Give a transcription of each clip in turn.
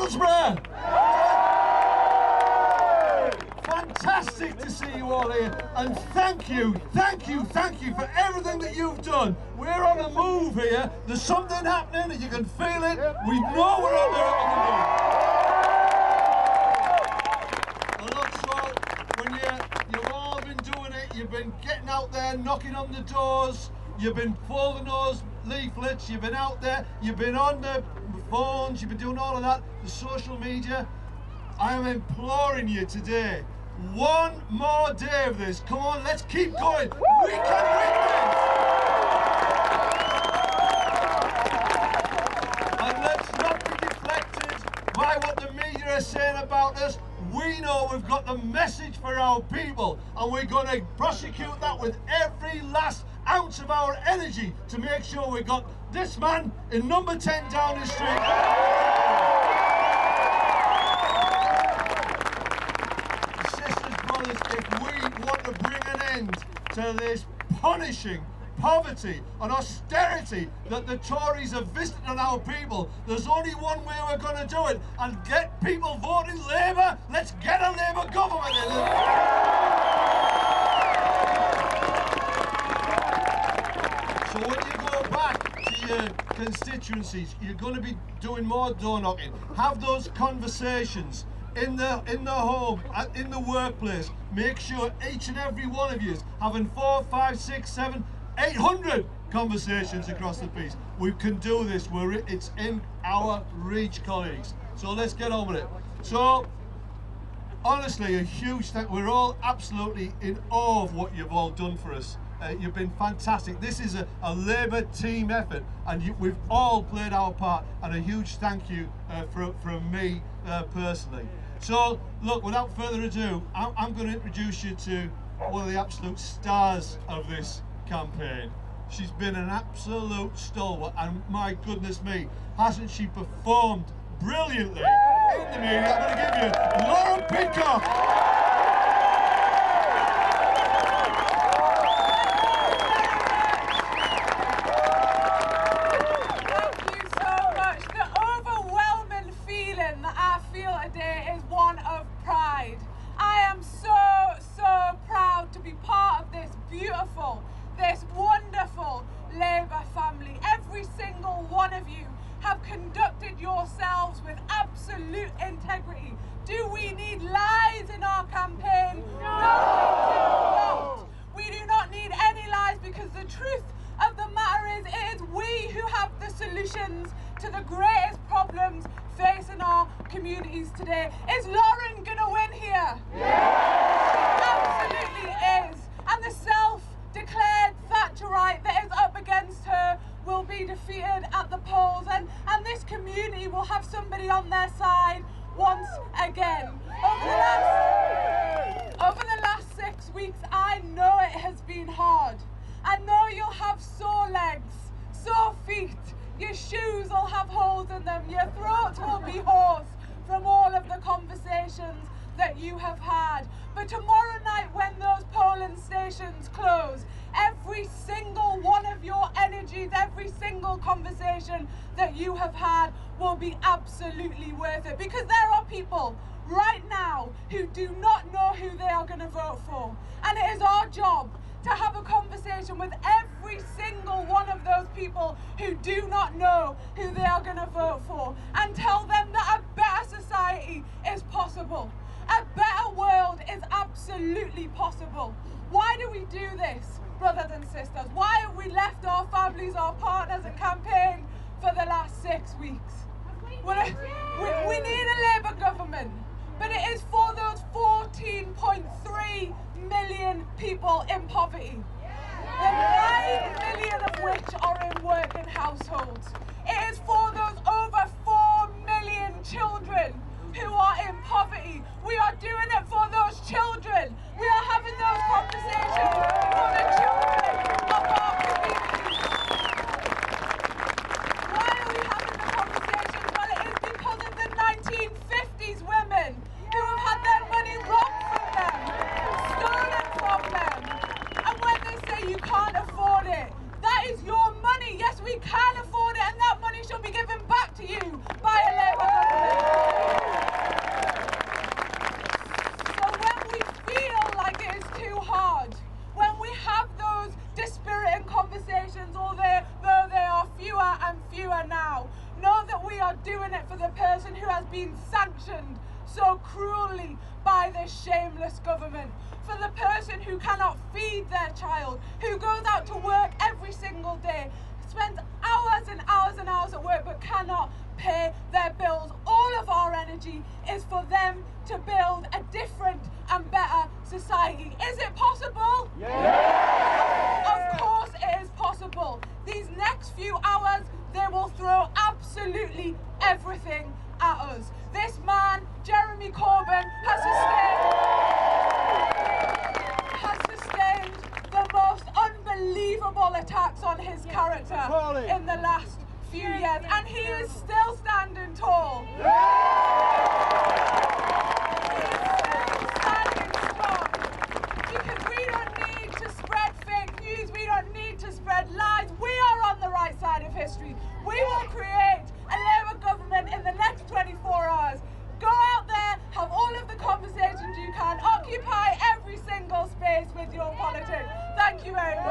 Middlesborough! Fantastic to see you all here, and thank you for everything that you've done. We're on a move here. There's something happening, and you can feel it. We know we're on the move. And look, so when you've all been doing it, you've been getting out there, knocking on the doors, you've been folding those leaflets, you've been out there, you've been on the phones, you've been doing all of that, the social media. I am imploring you today, one more day of this. Come on, let's keep going. We can win this. And let's not be deflected by what the media are saying about us. We know we've got the message for our people, and we're going to prosecute that with every last ounce of our energy to make sure we got this man in number 10 down the street. Sisters, brothers, if we want to bring an end to this punishing poverty and austerity that the Tories have visited on our people, there's only one way we're going to do it, and get people voting Labour. Let's get a Labour government in it. So when you go back to your constituencies, you're going to be doing more door knocking. Have those conversations in the home, in the workplace. Make sure each and every one of you is having 4, 5, 6, 7, 800 conversations across the piece. We can do this. It's in our reach, colleagues. So let's get on with it. So honestly, a huge thank. We're all absolutely in awe of what you've all done for us. You've been fantastic. This is a Labour team effort, and we've all played our part, and a huge thank you from me personally. So look, without further ado, I'm going to introduce you to one of the absolute stars of this campaign. She's been an absolute stalwart, and my goodness me, hasn't she performed brilliantly in the media? I'm going to give you Lauren Pidcock. This wonderful Labour family. Every single one of you have conducted yourselves with absolute integrity. Do we need lies in our campaign? No, we do not. We do not need any lies, because the truth of the matter is, it is we who have the solutions to the greatest problems facing our communities today. Is Lauren gonna win here? Yes! Absolutely is. And the self-declared Thatcherite that is up against her will be defeated at the polls, and this community will have somebody on their side once again. Over the last 6 weeks, I know it has been hard. I know you'll have sore legs, sore feet, your shoes will have holes in them, your throat will be hoarse from all of the conversations that you have had. But tomorrow night, when those polling stations close, every single one of your energies, every single conversation that you have had will be absolutely worth it. Because there are people right now who do not know who they are going to vote for. And it is our job to have a conversation with every single one of those people who do not know who they are going to vote for, and tell them that a better society is possible. A better world is absolutely possible. Why do we do this, brothers and sisters? Why have we left our families, our partners and campaign for the last 6 weeks? Well, we need a Labour government, but it is for those 14.3 million people in poverty. The 9 million of which are in working households. It is for those over 4 million children who are in poverty. We are doing it for those children. We are having those conversations for the children of our communities. Why are we having the conversations? Well, it is because of the 1950s women who have had their money robbed from them, stolen from them. And when the government, for the person who cannot feed their child, who goes out to work every single day, spends hours and hours and hours at work but cannot pay their bills. All of our energy is for them to build a different and better society. Is it possible? Yeah! Of course it is possible. These next few hours, they will throw absolutely everything at us. This man, Jeremy Corbyn, has sustained the most unbelievable attacks on his character in the last few years, and he is still standing tall. He is still standing strong, because we don't need to spread fake news, we don't need to spread lies. We are on the right side of history. We will create a Labour government in the next 24 hours. Go out there, have all of the conversations you can, occupy every single space with your politics. Thank you very much.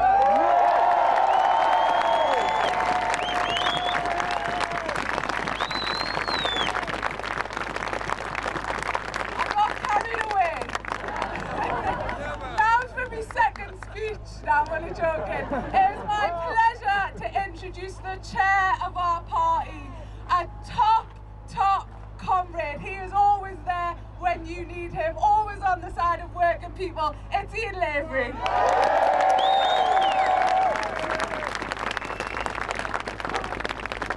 Now I'm only joking. It is my pleasure to introduce the chair of our party, a top comrade. He is always there when you need him, always on the side of working people. It's Ian Lavery.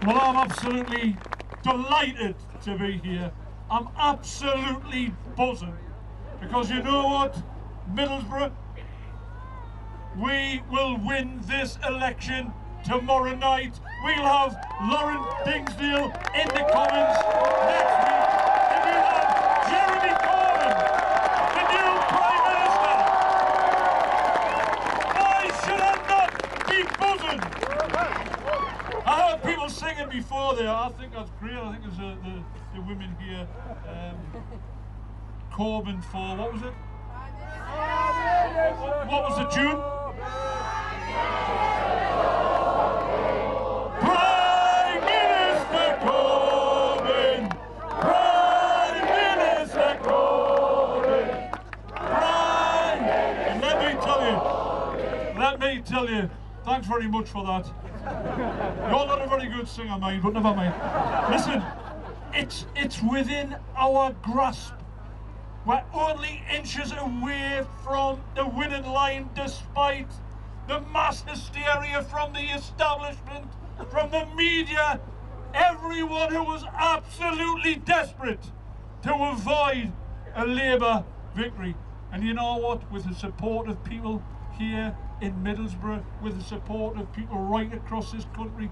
Well, I'm absolutely delighted to be here. I'm absolutely buzzing. Because you know what, Middlesbrough? We will win this election tomorrow night. We'll have Lauren Dingsdale in the Commons next week. And we'll have Jeremy Corbyn, the new Prime Minister. Why should I not be buzzing? I heard people singing before there. I think that's great. I think there's the women here. Corbyn for, what was it? What was the tune? Prime Minister Corbyn! Prime Minister Corbyn! Prime! And let me tell you, thanks very much for that. You're not a very good singer, mind, but never mind. Listen, it's within our grasp. We're only inches away from the winning line, despite the mass hysteria from the establishment, from the media, everyone who was absolutely desperate to avoid a Labour victory. And you know what? With the support of people here in Middlesbrough, with the support of people right across this country,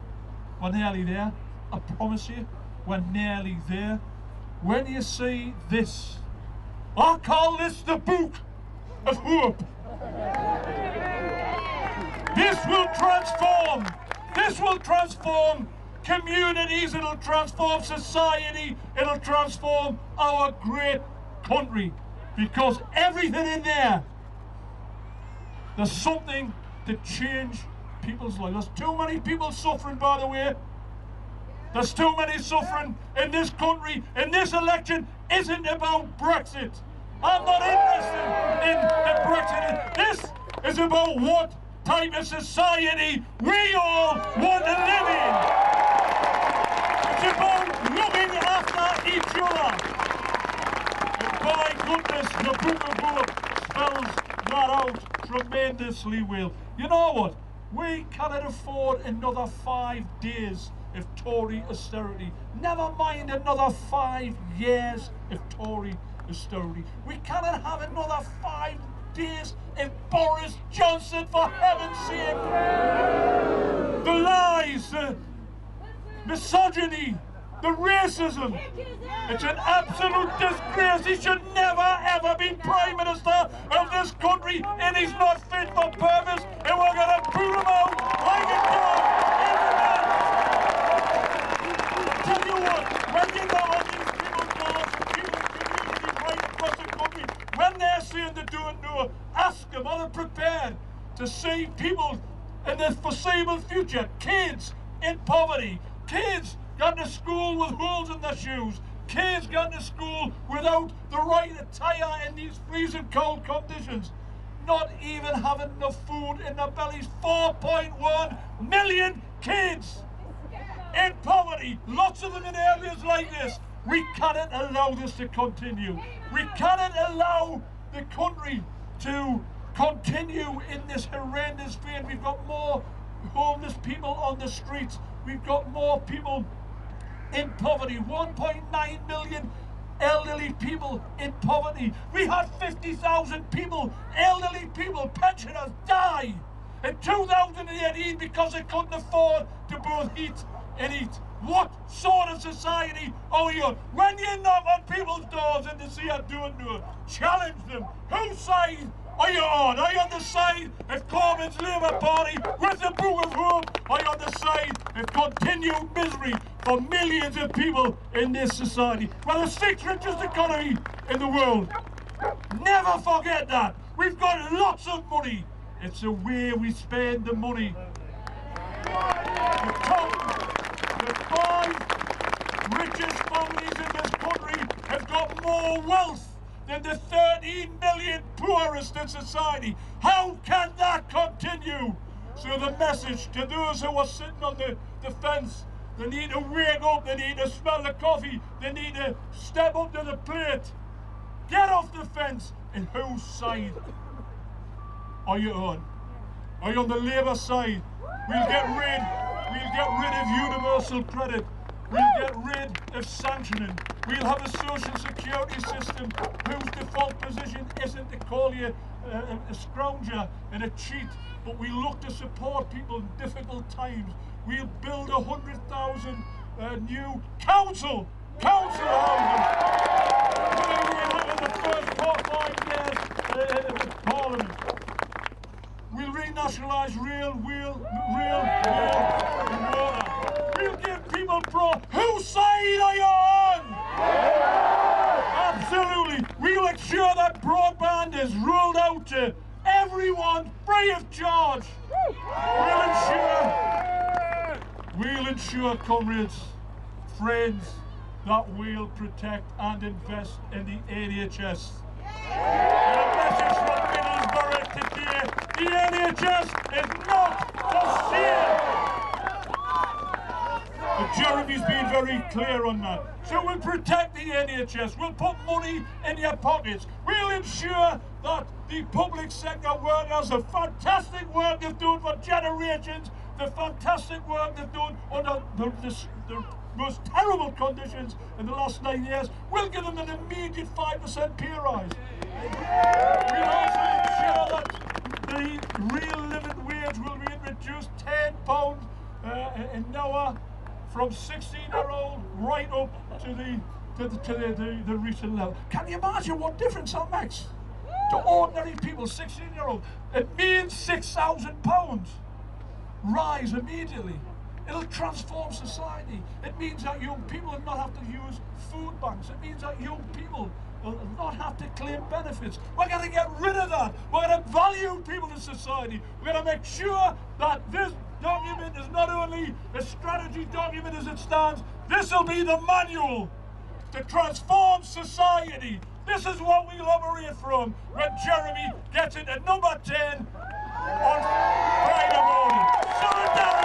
we're nearly there. I promise you, we're nearly there. When you see this, I call this the book of hope. This will transform communities, it'll transform society, it'll transform our great country. Because everything in there, there's something to change people's lives. There's too many people suffering, by the way. There's too many suffering in this country. And this election isn't about Brexit. I'm not interested in the Brexit. This is about what type of society we all want to live in. It's about looking after each other. And by goodness, the Book of Hope spells that out tremendously well. You know what? We cannot afford another 5 days of Tory austerity. Never mind another 5 years of Tory austerity. We cannot have another 5 days of Boris Johnson, for heaven's sake. The lies, the misogyny, the racism. It's an absolute disgrace. He should never ever be Prime Minister of this country, and he's not fit for purpose, and we're going to boot him out like a dog in the night. Tell you what, when you go on these people's doors, people communities right across the country, when they're saying they don't know, ask them, are they prepared to see people in the foreseeable future, kids in poverty, kids going to school with holes in their shoes, kids going to school without the right attire in these freezing cold conditions. Not even having enough food in their bellies. 4.1 million kids in poverty, lots of them in areas like this. We cannot allow this to continue. We cannot allow the country to continue in this horrendous vein. We've got more homeless people on the streets. We've got more people in poverty. 1.9 million elderly people in poverty. We had 50,000 people, elderly people, pensioners, die in 2018 because they couldn't afford to both eat and eat. What sort of society are we on? When you knock on people's doors and they say you're doing good, challenge them. Whose side are you on? Are you on the side of Corbyn's Labour Party with the Book of Hope? Are you on the side of continued misery for millions of people in this society? We're the sixth richest economy in the world. Never forget that. We've got lots of money. It's the way we spend the money. The five richest families in this country have got more wealth than the 13 million poorest in society. How can that continue? So the message to those who are sitting on the fence, they need to wake up, they need to smell the coffee, they need to step up to the plate. Get off the fence. And whose side are you on? Are you on the Labour side? We'll get rid of universal credit. We'll get rid of sanctioning. We'll have a social security system whose default position isn't to call you a scrounger and a cheat, but we look to support people in difficult times. We'll build 100,000 new council houses. We'll have in the first 4 or 5 years of Parliament. We'll renationalise real water. We'll give people whose side are you on? Absolutely. We'll ensure that broadband is rolled out to everyone free of charge. We'll ensure, comrades, friends, that we'll protect and invest in the NHS. And a message from Middlesborough today: the NHS is not for sale. But Jeremy's been very clear on that. So we'll protect the NHS, we'll put money in your pockets, we'll ensure that the public sector workers, the fantastic work they've done for generations, the fantastic work they've done under the most terrible conditions in the last 9 years, we'll give them an immediate 5% pay rise. We'll also ensure that the real living wage will be reduced £10 an hour from 16-year-old right up to the recent level. Can you imagine what difference that makes to ordinary people, 16-year-old? It means £6,000 rise immediately. It'll transform society. It means that young people will not have to use food banks. It means that young people will not have to claim benefits. We're going to get rid of that. We're going to value people in society. We're going to make sure that this document is not only a strategy document as it stands, this will be the manual to transform society. This is what we'll operate from when Jeremy gets into number 10 on Friday morning. Solidarity!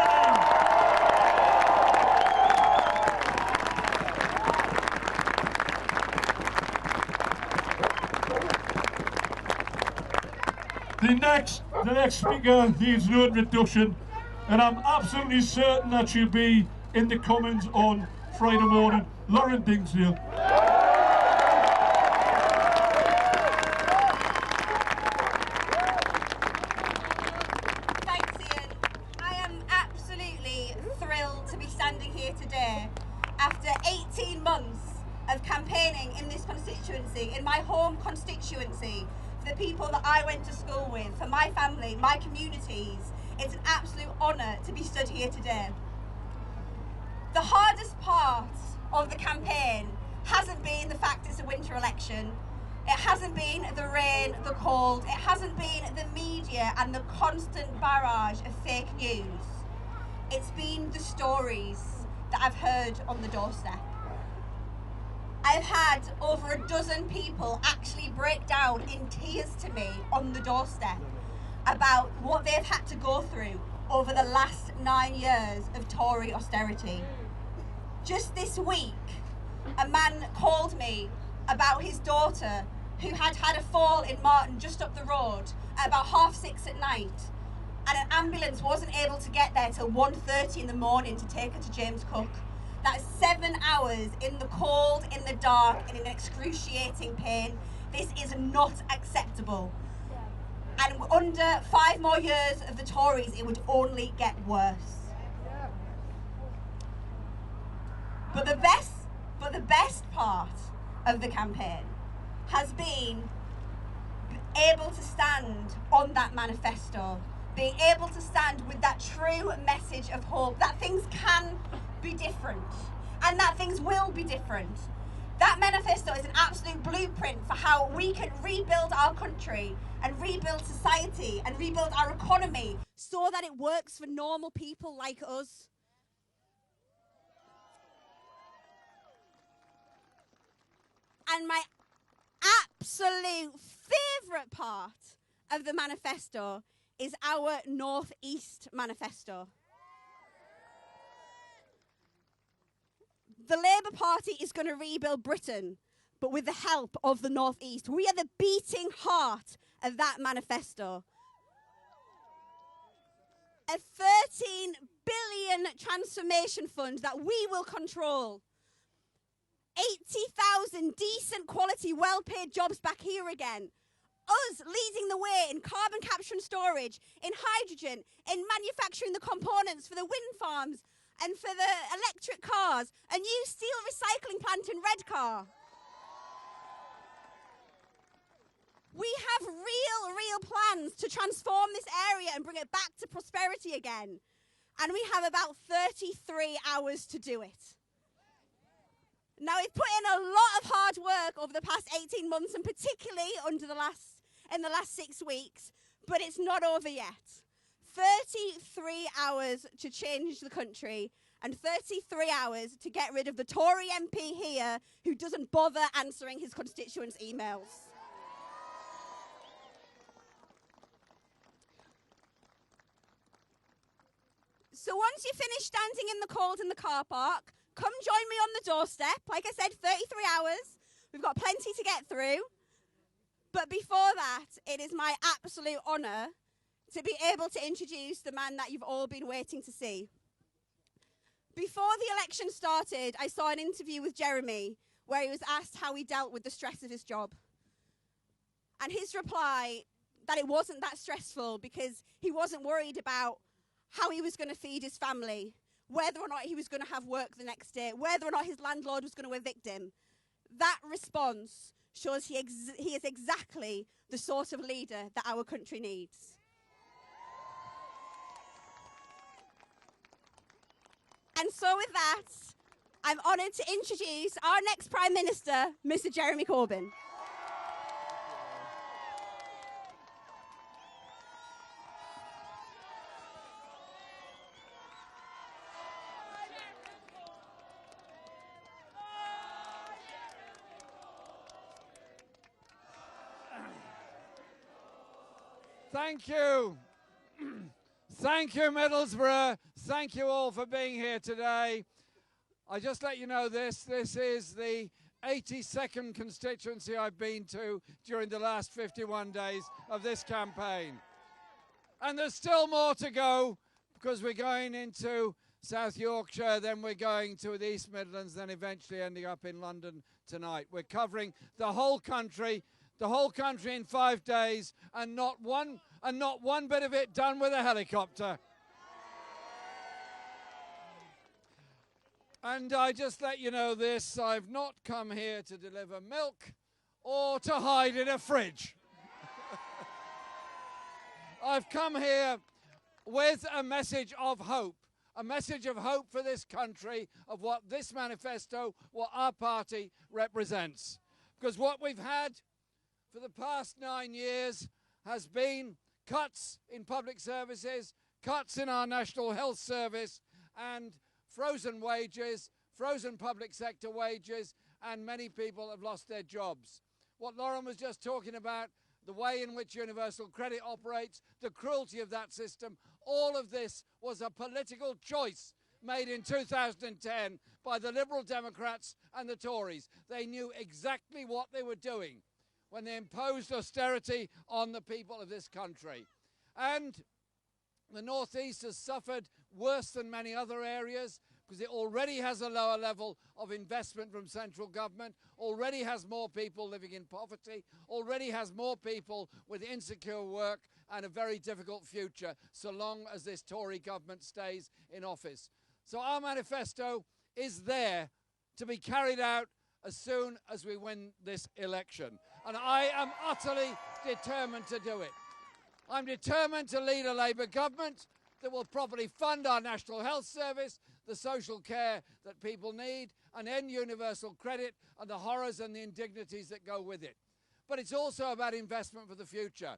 The next speaker needs no introduction, and I'm absolutely certain that she'll be in the Commons on Friday morning. Lauren Dingsdale. Thanks, Ian. I am absolutely thrilled to be standing here today after 18 months of campaigning in this constituency, in my home constituency, for the people that I went to school with, for my family, my communities. It's an absolute honour to be stood here today. The hardest part of the campaign hasn't been the fact it's a winter election. It hasn't been the rain, the cold. It hasn't been the media and the constant barrage of fake news. It's been the stories that I've heard on the doorstep. I've had over a dozen people actually break down in tears to me on the doorstep about what they've had to go through over the last 9 years of Tory austerity. Just this week, a man called me about his daughter who had had a fall in Martin just up the road at about 6:30 at night, and an ambulance wasn't able to get there till 1:30 in the morning to take her to James Cook. That's 7 hours in the cold, in the dark, and in excruciating pain. This is not acceptable. And under 5 more years of the Tories, it would only get worse. But the best part of the campaign has been able to stand on that manifesto, being able to stand with that true message of hope that things can be different and that things will be different. That manifesto is an absolute blueprint for how we can rebuild our country and rebuild society and rebuild our economy so that it works for normal people like us. And my absolute favourite part of the manifesto is our North East manifesto. The Labour Party is going to rebuild Britain, but with the help of the North East. We are the beating heart of that manifesto. A 13 billion transformation fund that we will control. 80,000 decent quality, well-paid jobs back here again. Us leading the way in carbon capture and storage, in hydrogen, in manufacturing the components for the wind farms and for the electric cars, a new steel recycling plant in Redcar. We have real plans to transform this area and bring it back to prosperity again. And we have about 33 hours to do it. Now, we've put in a lot of hard work over the past 18 months, and particularly in the last 6 weeks, but it's not over yet. 33 hours to change the country, and 33 hours to get rid of the Tory MP here who doesn't bother answering his constituents' emails. So once you finish standing in the cold in the car park, come join me on the doorstep. Like I said, 33 hours. We've got plenty to get through. But before that, it is my absolute honour to be able to introduce the man that you've all been waiting to see. Before the election started, I saw an interview with Jeremy where he was asked how he dealt with the stress of his job. And his reply, that it wasn't that stressful because he wasn't worried about how he was going to feed his family, whether or not he was going to have work the next day, whether or not his landlord was going to evict him. That response shows he is exactly the sort of leader that our country needs. And so with that, I'm honoured to introduce our next Prime Minister, Mr. Jeremy Corbyn. Thank you. Thank you, Middlesborough. Thank you all for being here today. I just let you know this is the 82nd constituency I've been to during the last 51 days of this campaign. And there's still more to go because we're going into South Yorkshire, then we're going to the East Midlands, then eventually ending up in London tonight. We're covering the whole country in 5 days, and not one bit of it done with a helicopter. And I just let you know this, I've not come here to deliver milk or to hide in a fridge. I've come here with a message of hope for this country, of what this manifesto, what our party represents. Because what we've had for the past 9 years has been cuts in public services, cuts in our National Health Service, and frozen wages, frozen public sector wages, and many people have lost their jobs. What Lauren was just talking about, the way in which universal credit operates, the cruelty of that system, all of this was a political choice made in 2010 by the Liberal Democrats and the Tories. They knew exactly what they were doing when they imposed austerity on the people of this country. And the North East has suffered worse than many other areas because it already has a lower level of investment from central government, already has more people living in poverty, already has more people with insecure work and a very difficult future so long as this Tory government stays in office. So our manifesto is there to be carried out as soon as we win this election. And I am utterly determined to do it. I'm determined to lead a Labour government that will properly fund our National Health Service, the social care that people need, and end universal credit and the horrors and the indignities that go with it. But it's also about investment for the future.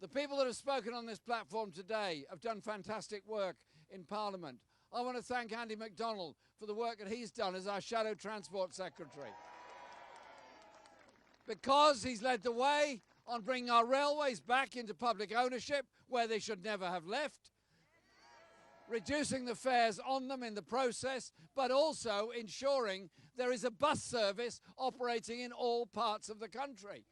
The people that have spoken on this platform today have done fantastic work in Parliament. I want to thank Andy MacDonald for the work that he's done as our Shadow Transport Secretary. Because he's led the way on bringing our railways back into public ownership where they should never have left, reducing the fares on them in the process, but also ensuring there is a bus service operating in all parts of the country.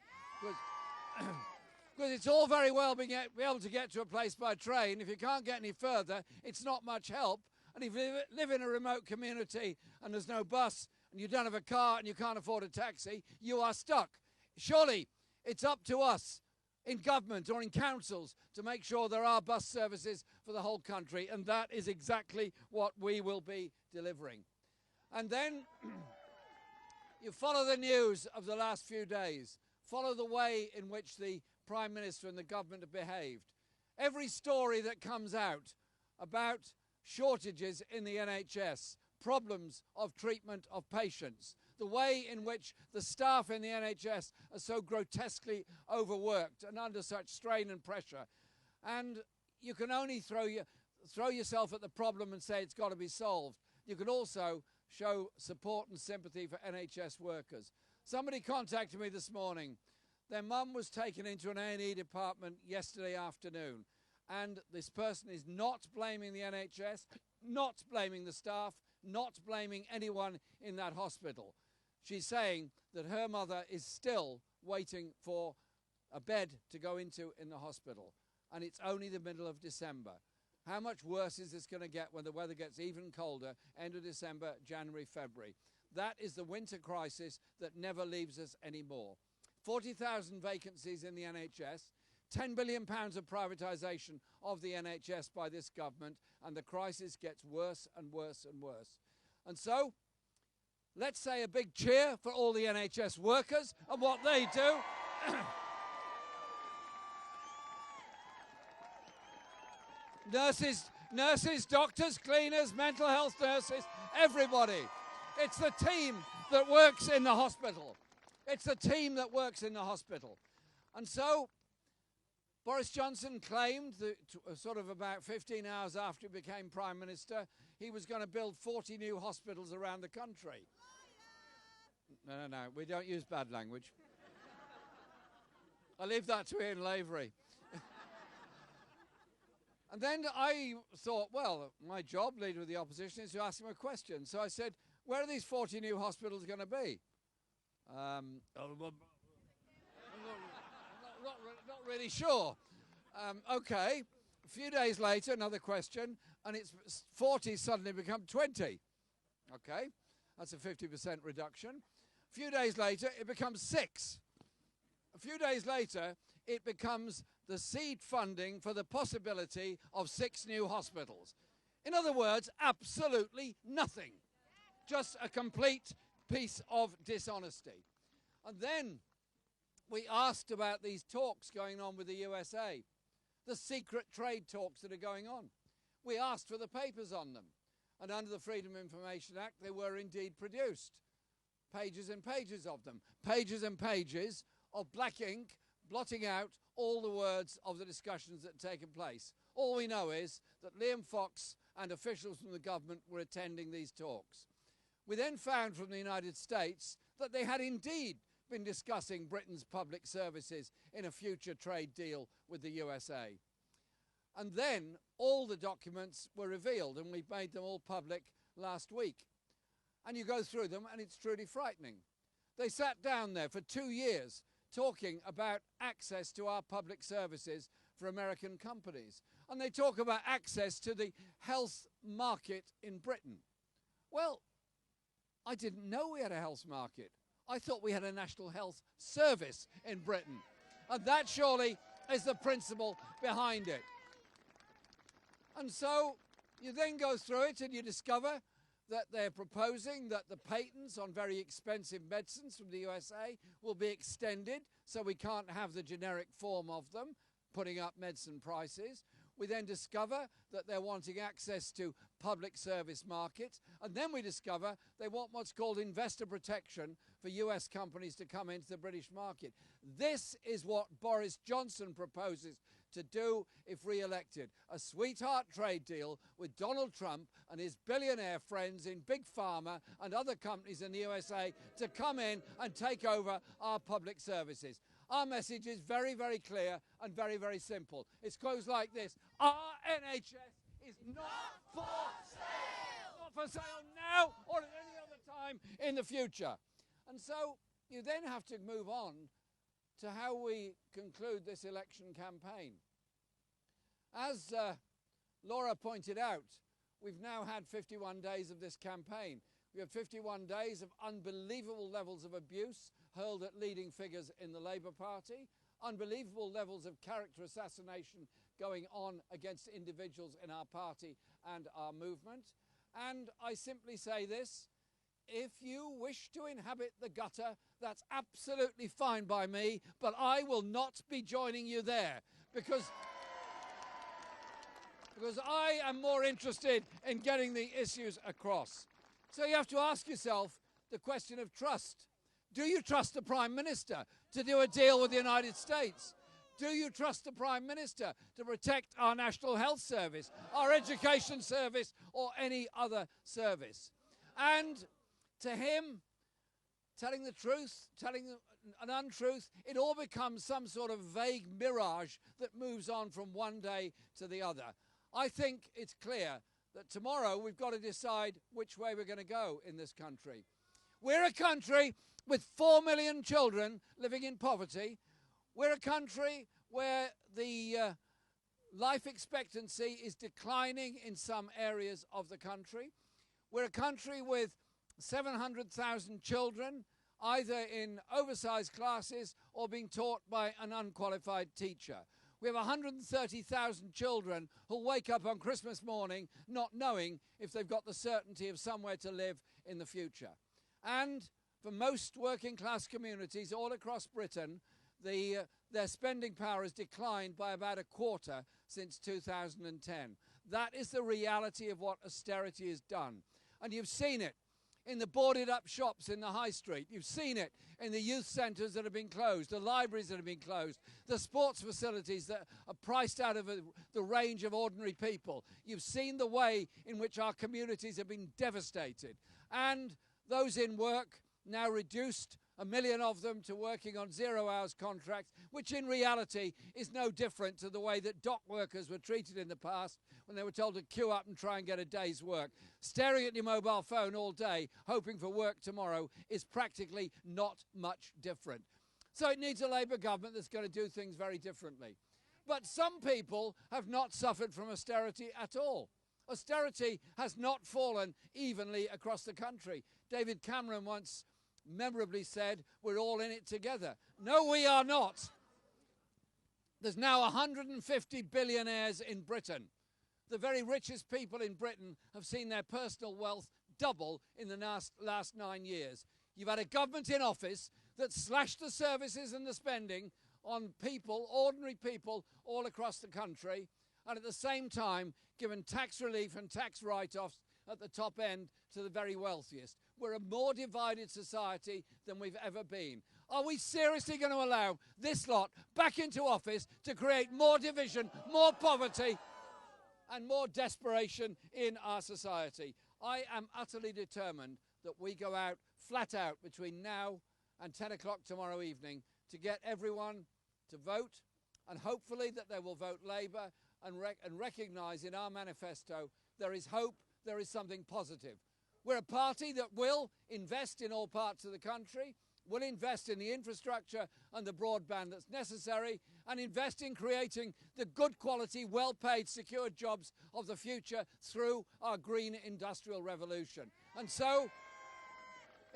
Because it's all very well being able to get to a place by train. If you can't get any further, it's not much help. And if you live in a remote community and there's no bus and you don't have a car and you can't afford a taxi, you are stuck. Surely it's up to us in government or in councils to make sure there are bus services for the whole country, and that is exactly what we will be delivering. And then you follow the news of the last few days, follow the way in which the Prime Minister and the government have behaved. Every story that comes out about shortages in the NHS, problems of treatment of patients, the way in which the staff in the NHS are so grotesquely overworked and under such strain and pressure. And you can only throw yourself at the problem and say it's got to be solved. You can also show support and sympathy for NHS workers. Somebody contacted me this morning. Their mum was taken into an A&E department yesterday afternoon. And this person is not blaming the NHS, not blaming the staff, not blaming anyone in that hospital. She's saying that her mother is still waiting for a bed to go into in the hospital. And it's only the middle of December. How much worse is this going to get when the weather gets even colder, end of December, January, February? That is the winter crisis that never leaves us anymore. 40,000 vacancies in the NHS, £10 billion of privatisation of the NHS by this government, and the crisis gets worse and worse and worse. And so, let's say a big cheer for all the NHS workers and what they do. Nurses, doctors, cleaners, mental health nurses, everybody. It's the team that works in the hospital. It's the team that works in the hospital. And so, Boris Johnson claimed that sort of about 15 hours after he became Prime Minister, he was going to build 40 new hospitals around the country. No, we don't use bad language. I leave that to Ian Lavery. And then I thought, well, my job, leader of the opposition, is to ask him a question. So I said, where are these 40 new hospitals going to be? Not really sure. Okay. A few days later, another question, and it's 40 suddenly become 20. Okay. That's a 50% reduction. A few days later, it becomes 6. A few days later, it becomes the seed funding for the possibility of 6 new hospitals. In other words, absolutely nothing. Just a complete piece of dishonesty. And then we asked about these talks going on with the USA, the secret trade talks that are going on. We asked for the papers on them. And under the Freedom of Information Act, they were indeed produced. Pages and pages of them. Pages and pages of black ink blotting out all the words of the discussions that had taken place. All we know is that Liam Fox and officials from the government were attending these talks. We then found from the United States that they had indeed been discussing Britain's public services in a future trade deal with the USA. And then all the documents were revealed, and we made them all public last week. And you go through them and it's truly frightening. They sat down there for 2 years talking about access to our public services for American companies. And they talk about access to the health market in Britain. Well, I didn't know we had a health market. I thought we had a national health service in Britain. And that surely is the principle behind it. And so you then go through it and you discover that they're proposing that the patents on very expensive medicines from the USA will be extended so we can't have the generic form of them, putting up medicine prices. We then discover that they're wanting access to public service markets. And then we discover they want what's called investor protection for US companies to come into the British market. This is what Boris Johnson proposes to do if re-elected. A sweetheart trade deal with Donald Trump and his billionaire friends in Big Pharma and other companies in the USA to come in and take over our public services. Our message is very, very clear and very, very simple. It goes like this. Our NHS is not for sale. Not for sale now or at any other time in the future. And so you then have to move on to how we conclude this election campaign. As Laura pointed out, we've now had 51 days of this campaign. We have 51 days of unbelievable levels of abuse hurled at leading figures in the Labour Party, unbelievable levels of character assassination going on against individuals in our party and our movement. And I simply say this, if you wish to inhabit the gutter, that's absolutely fine by me, but I will not be joining you there because I am more interested in getting the issues across. So you have to ask yourself the question of trust. Do you trust the Prime Minister to do a deal with the United States? Do you trust the Prime Minister to protect our National Health Service, our Education Service, or any other service? And to him, telling the truth, telling an untruth, it all becomes some sort of vague mirage that moves on from one day to the other. I think it's clear that tomorrow we've got to decide which way we're going to go in this country. We're a country with 4 million children living in poverty. We're a country where the life expectancy is declining in some areas of the country. We're a country with 700,000 children either in oversized classes or being taught by an unqualified teacher. We have 130,000 children who'll wake up on Christmas morning not knowing if they've got the certainty of somewhere to live in the future. And for most working class communities all across Britain, their spending power has declined by about a quarter since 2010. That is the reality of what austerity has done. And you've seen it in the boarded up shops in the high street. You've seen it in the youth centres that have been closed, the libraries that have been closed, the sports facilities that are priced out of the range of ordinary people. You've seen the way in which our communities have been devastated. And those in work, now reduced, 1 million of them, to working on 0 hours contracts, which in reality is no different to the way that dock workers were treated in the past when they were told to queue up and try and get a day's work. Staring at your mobile phone all day, hoping for work tomorrow, is practically not much different. So it needs a Labour government that's going to do things very differently. But some people have not suffered from austerity at all. Austerity has not fallen evenly across the country. David Cameron once memorably said, we're all in it together. No, we are not. There's now 150 billionaires in Britain. The very richest people in Britain have seen their personal wealth double in the last 9 years. You've had a government in office that slashed the services and the spending on people, ordinary people, all across the country, and at the same time given tax relief and tax write-offs at the top end to the very wealthiest. We're a more divided society than we've ever been. Are we seriously going to allow this lot back into office to create more division, more poverty, and more desperation in our society? I am utterly determined that we go out flat out between now and 10 o'clock tomorrow evening to get everyone to vote, and hopefully that they will vote Labour and recognise in our manifesto there is hope, there is something positive. We're a party that will invest in all parts of the country, will invest in the infrastructure and the broadband that's necessary, and invest in creating the good quality, well-paid, secure jobs of the future through our green industrial revolution. And so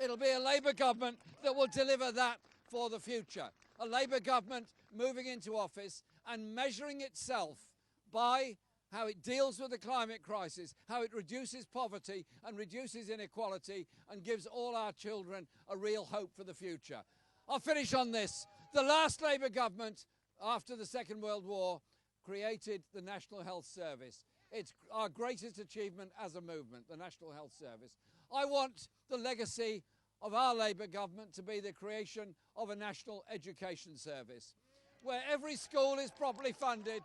it'll be a Labour government that will deliver that for the future. A Labour government moving into office and measuring itself by how it deals with the climate crisis, how it reduces poverty and reduces inequality and gives all our children a real hope for the future. I'll finish on this. The last Labour government after the Second World War created the National Health Service. It's our greatest achievement as a movement, the National Health Service. I want the legacy of our Labour government to be the creation of a National Education Service, where every school is properly funded.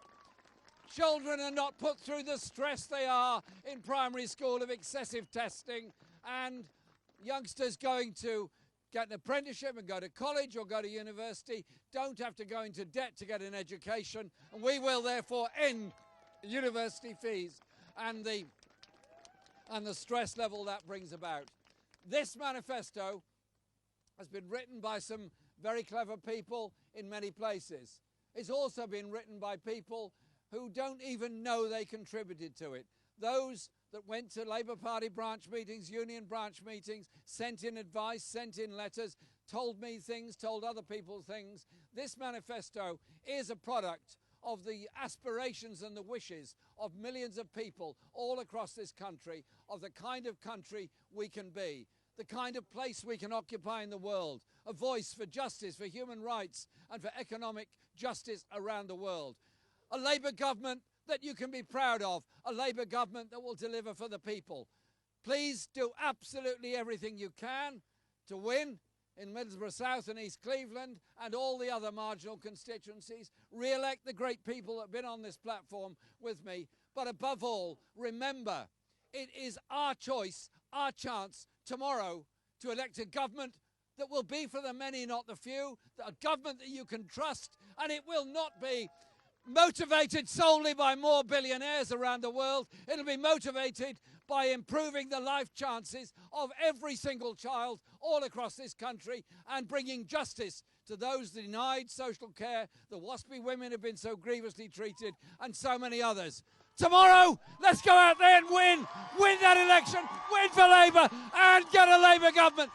Children are not put through the stress they are in primary school of excessive testing, and youngsters going to get an apprenticeship and go to college or go to university don't have to go into debt to get an education, and we will therefore end university fees and the stress level that brings about. This manifesto has been written by some very clever people in many places. It's also been written by people who don't even know they contributed to it. Those that went to Labour Party branch meetings, union branch meetings, sent in advice, sent in letters, told me things, told other people things. This manifesto is a product of the aspirations and the wishes of millions of people all across this country, of the kind of country we can be, the kind of place we can occupy in the world, a voice for justice, for human rights and for economic justice around the world. A Labour government that you can be proud of, a Labour government that will deliver for the people. Please do absolutely everything you can to win in Middlesbrough South and East Cleveland and all the other marginal constituencies. Re-elect the great people that have been on this platform with me. But above all, remember, it is our choice, our chance tomorrow to elect a government that will be for the many, not the few, a government that you can trust, and it will not be motivated solely by more billionaires around the world. It'll be motivated by improving the life chances of every single child all across this country and bringing justice to those denied social care, the waspy women who've been so grievously treated, and so many others. Tomorrow, let's go out there and win that election, win for Labour and get a Labour government.